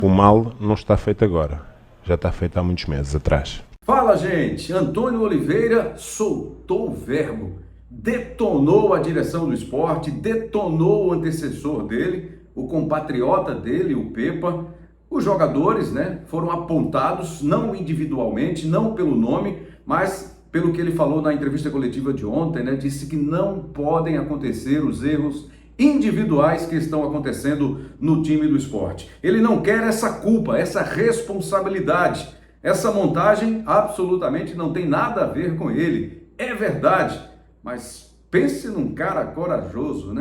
O mal não está feito agora, já está feito há muitos meses atrás. Fala, gente! Antônio Oliveira soltou o verbo, detonou a direção do esporte, detonou o antecessor dele, o compatriota dele, o Pepa. Os jogadores, foram apontados, não individualmente, não pelo nome, mas pelo que ele falou na entrevista coletiva de ontem, disse que não podem acontecer os erros individuais que estão acontecendo no time do esporte. Ele não quer essa culpa, essa responsabilidade. Essa montagem absolutamente não tem nada a ver com ele. É verdade, mas pense num cara corajoso,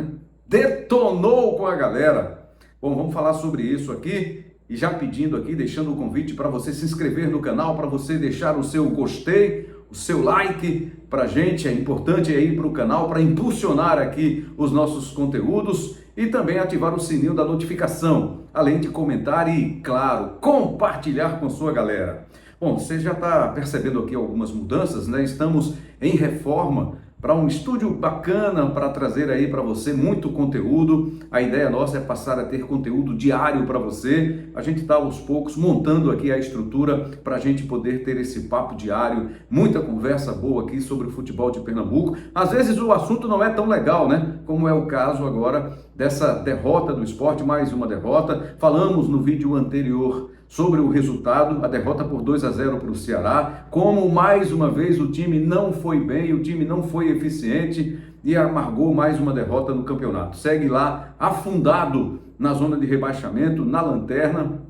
Detonou com a galera. Bom, vamos falar sobre isso aqui e já pedindo aqui, deixando o convite para você se inscrever no canal, para você deixar o seu gostei, o seu like para a gente. É importante ir para o canal para impulsionar aqui os nossos conteúdos e também ativar o sininho da notificação, além de comentar e, claro, compartilhar com sua galera. Bom, você já está percebendo aqui algumas mudanças, Estamos em reforma para um estúdio bacana para trazer aí para você muito conteúdo. A ideia nossa é passar a ter conteúdo diário para você. A gente está aos poucos montando aqui a estrutura para a gente poder ter esse papo diário, muita conversa boa aqui sobre o futebol de Pernambuco. Às vezes o assunto não é tão legal, como é o caso agora dessa derrota do esporte, mais uma derrota. Falamos no vídeo anterior sobre o resultado, a derrota por 2-0 para o Ceará, como mais uma vez o time não foi bem, o time não foi eficiente e amargou mais uma derrota no campeonato. Segue lá afundado na zona de rebaixamento, na lanterna,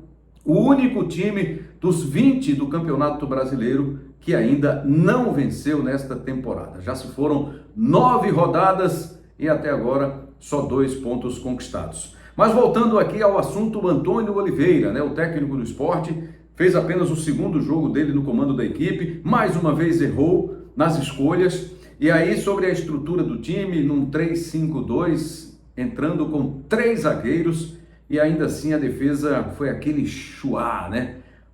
o único time dos 20 do Campeonato Brasileiro que ainda não venceu nesta temporada. Já se foram 9 rodadas e até agora só 2 pontos conquistados. Mas voltando aqui ao assunto, Antônio Oliveira, o técnico do esporte, fez apenas o segundo jogo dele no comando da equipe, mais uma vez errou nas escolhas, e aí sobre a estrutura do time, num 3-5-2, entrando com 3 zagueiros, e ainda assim a defesa foi aquele chuá,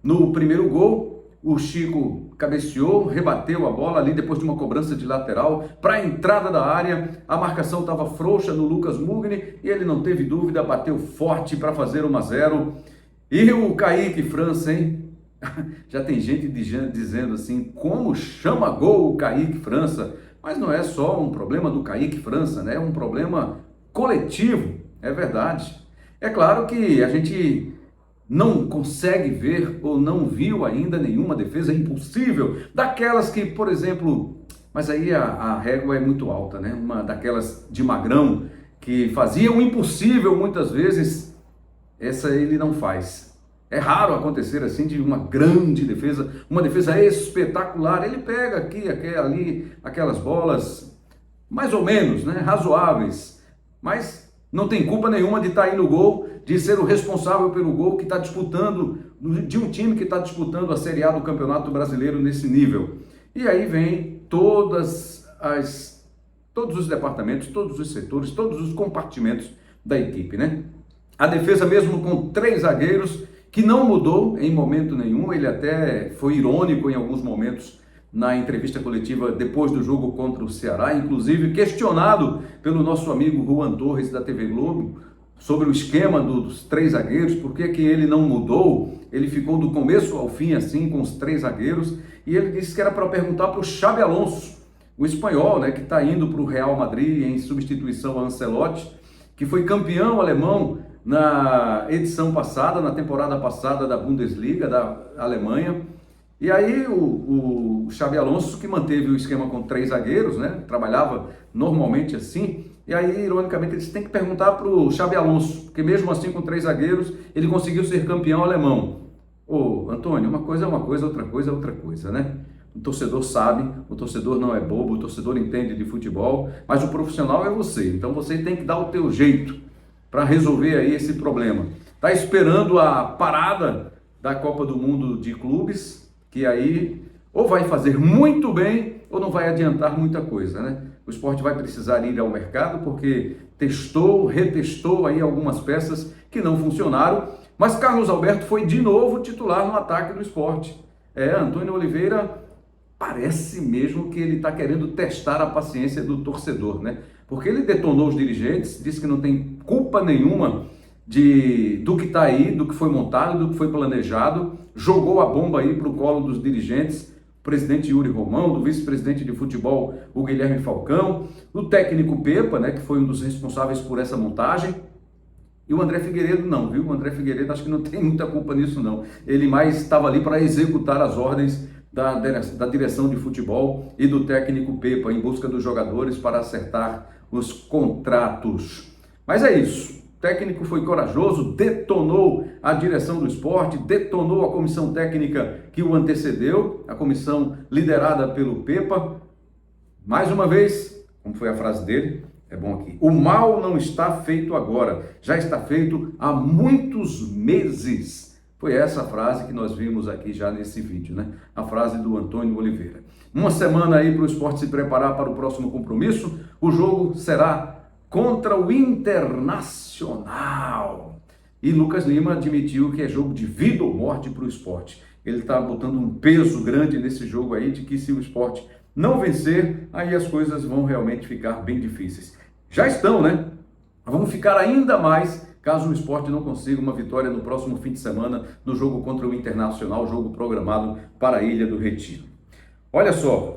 No primeiro gol, o Chico cabeceou, rebateu a bola ali depois de uma cobrança de lateral para a entrada da área. A marcação estava frouxa no Lucas Mugni e ele não teve dúvida, bateu forte para fazer 1-0. E o Kaique França, hein? Já tem gente dizendo assim, como chama gol o Kaique França? Mas não é só um problema do Kaique França, É um problema coletivo, é verdade. É claro que a gente não consegue ver ou não viu ainda nenhuma defesa impossível, daquelas que, por exemplo, mas aí a régua é muito alta, Uma daquelas de Magrão, que fazia o impossível muitas vezes, essa ele não faz. É raro acontecer assim de uma grande defesa, uma defesa espetacular. Ele pega aqui, ali, aquelas bolas mais ou menos, razoáveis, mas não tem culpa nenhuma de estar aí no gol, de ser o responsável pelo gol que está disputando, de um time que está disputando a Série A do Campeonato Brasileiro nesse nível. E aí vem todos os departamentos, todos os setores, todos os compartimentos da equipe, A defesa mesmo com 3 zagueiros, que não mudou em momento nenhum. Ele até foi irônico em alguns momentos na entrevista coletiva depois do jogo contra o Ceará, inclusive questionado pelo nosso amigo Juan Torres da TV Globo sobre o esquema dos 3 zagueiros, por que ele não mudou, ele ficou do começo ao fim assim com os 3 zagueiros, e ele disse que era para perguntar para o Xabi Alonso, o espanhol, que está indo para o Real Madrid em substituição a Ancelotti, que foi campeão alemão na edição passada, na temporada passada da Bundesliga, da Alemanha. E aí o Xabi Alonso, que manteve o esquema com 3 zagueiros, trabalhava normalmente assim, e aí, ironicamente, eles têm que perguntar para o Xabi Alonso, porque mesmo assim com 3 zagueiros, ele conseguiu ser campeão alemão. Ô, Antônio, uma coisa é uma coisa, outra coisa é outra coisa, O torcedor sabe, o torcedor não é bobo, o torcedor entende de futebol, mas o profissional é você, então você tem que dar o teu jeito para resolver aí esse problema. Está esperando a parada da Copa do Mundo de Clubes, que aí ou vai fazer muito bem ou não vai adiantar muita coisa, O esporte vai precisar ir ao mercado porque testou, retestou aí algumas peças que não funcionaram, mas Carlos Alberto foi de novo titular no ataque do esporte. Antônio Oliveira parece mesmo que ele está querendo testar a paciência do torcedor, Porque ele detonou os dirigentes, disse que não tem culpa nenhuma do que está aí, do que foi montado, do que foi planejado, jogou a bomba aí para o colo dos dirigentes, o presidente Yuri Romão, do vice-presidente de futebol, o Guilherme Falcão, do técnico Pepa, né, que foi um dos responsáveis por essa montagem, e o André Figueiredo não, viu? O André Figueiredo acho que não tem muita culpa nisso não, ele mais estava ali para executar as ordens da direção de futebol e do técnico Pepa, em busca dos jogadores para acertar os contratos. Mas é isso. O técnico foi corajoso, detonou a direção do esporte, detonou a comissão técnica que o antecedeu, a comissão liderada pelo Pepa. Mais uma vez, como foi a frase dele, é bom aqui, o mal não está feito agora, já está feito há muitos meses. Foi essa a frase que nós vimos aqui já nesse vídeo, né? A frase do Antônio Oliveira. Uma semana aí para o esporte se preparar para o próximo compromisso. O jogo será contra o Internacional. E Lucas Lima admitiu que é jogo de vida ou morte para o esporte. Ele está botando um peso grande nesse jogo aí, de que se o esporte não vencer, aí as coisas vão realmente ficar bem difíceis. Já estão, né? Vamos ficar ainda mais caso o esporte não consiga uma vitória no próximo fim de semana no jogo contra o Internacional, jogo programado para a Ilha do Retiro. Olha só,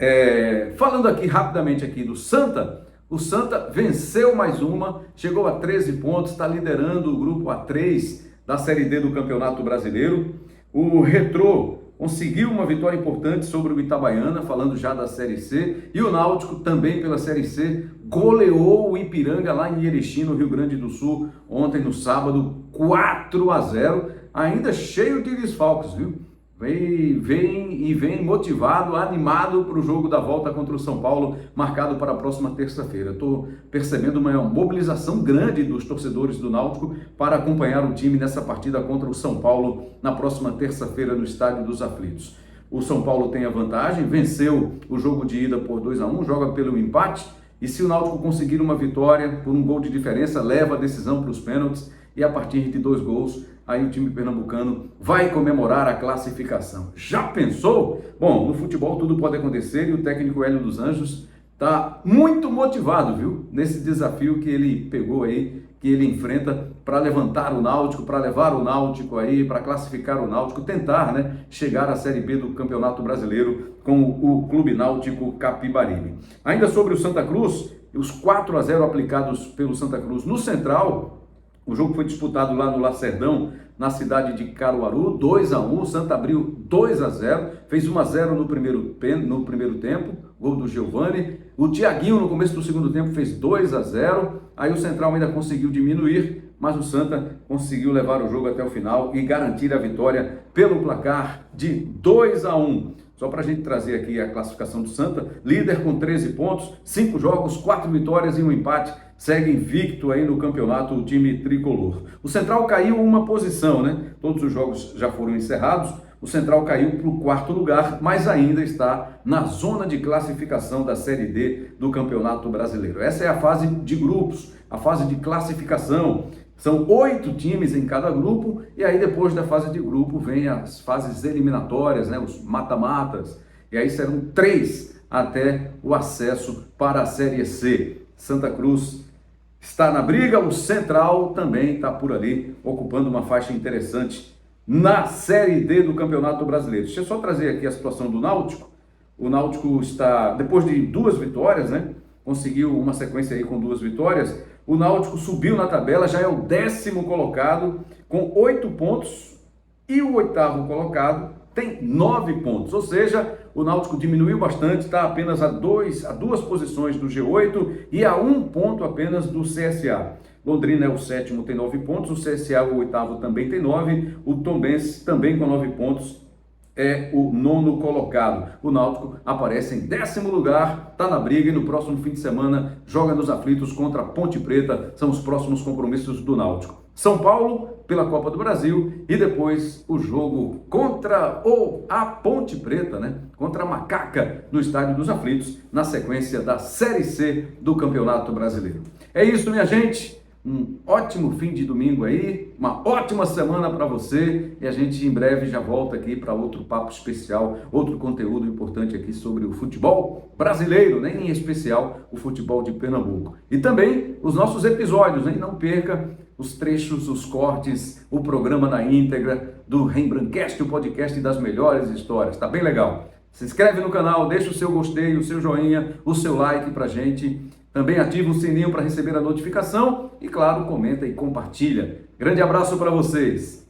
falando aqui rapidamente aqui do Santa, o Santa venceu mais uma, chegou a 13 pontos, está liderando o grupo A3 da Série D do Campeonato Brasileiro. O Retrô conseguiu uma vitória importante sobre o Itabaiana, falando já da Série C, e o Náutico também pela Série C goleou o Ipiranga lá em Erechim, no Rio Grande do Sul, ontem no sábado, 4-0, ainda cheio de desfalques, viu? Vem motivado, animado para o jogo da volta contra o São Paulo, marcado para a próxima terça-feira. Estou percebendo uma mobilização grande dos torcedores do Náutico para acompanhar o time nessa partida contra o São Paulo na próxima terça-feira no Estádio dos Aflitos. O São Paulo tem a vantagem, venceu o jogo de ida por 2-1, joga pelo empate, e se o Náutico conseguir uma vitória por um gol de diferença, leva a decisão para os pênaltis, e a partir de 2 gols, aí o time pernambucano vai comemorar a classificação. Já pensou? Bom, no futebol tudo pode acontecer e o técnico Hélio dos Anjos está muito motivado, viu? Nesse desafio que ele pegou aí, que ele enfrenta para levantar o Náutico, para levar o Náutico aí, para classificar o Náutico, tentar, né, chegar à Série B do Campeonato Brasileiro com o Clube Náutico Capibaribe. Ainda sobre o Santa Cruz, os 4-0 aplicados pelo Santa Cruz no Central. O jogo foi disputado lá no Lacerdão, na cidade de Caruaru, 2-1, o Santa abriu 2-0, fez 1-0 no primeiro tempo, gol do Giovani. O Thiaguinho no começo do segundo tempo fez 2-0, aí o Central ainda conseguiu diminuir, mas o Santa conseguiu levar o jogo até o final e garantir a vitória pelo placar de 2-1. Só para a gente trazer aqui a classificação do Santa, líder com 13 pontos, 5 jogos, 4 vitórias e um empate, segue invicto aí no campeonato o time tricolor. O Central caiu uma posição, né? Todos os jogos já foram encerrados, o Central caiu para o 4º lugar, mas ainda está na zona de classificação da Série D do Campeonato Brasileiro. Essa é a fase de grupos, a fase de classificação. São 8 times em cada grupo, e aí depois da fase de grupo vem as fases eliminatórias, né, os mata-matas, e aí serão 3 até o acesso para a Série C. Santa Cruz está na briga, o Central também está por ali, ocupando uma faixa interessante na Série D do Campeonato Brasileiro. Deixa eu só trazer aqui a situação do Náutico. O Náutico está, depois de 2 vitórias, né, conseguiu uma sequência aí com 2 vitórias, o Náutico subiu na tabela, já é o 10º colocado com 8 pontos e o 8º colocado tem 9 pontos, ou seja, o Náutico diminuiu bastante, está apenas a 2 posições do G8 e a 1 ponto apenas do CSA. Londrina é o 7º, tem 9 pontos, o CSA, o 8º, também tem 9, o Tombense também com 9 pontos, é o 9º colocado. O Náutico aparece em 10º lugar, está na briga e no próximo fim de semana joga nos aflitos contra a Ponte Preta, são os próximos compromissos do Náutico. São Paulo pela Copa do Brasil e depois o jogo contra a Ponte Preta, né? Contra a Macaca no Estádio dos Aflitos, na sequência da Série C do Campeonato Brasileiro. É isso, minha gente. Um ótimo fim de domingo aí, uma ótima semana para você e a gente em breve já volta aqui para outro papo especial, outro conteúdo importante aqui sobre o futebol brasileiro, né? Em especial o futebol de Pernambuco. E também os nossos episódios, hein? Não perca os trechos, os cortes, o programa na íntegra do Rembrandtcast, o podcast das melhores histórias. Tá bem legal. Se inscreve no canal, deixa o seu gostei, o seu joinha, o seu like pra gente. Também ativa o sininho para receber a notificação e, claro, comenta e compartilha. Grande abraço para vocês!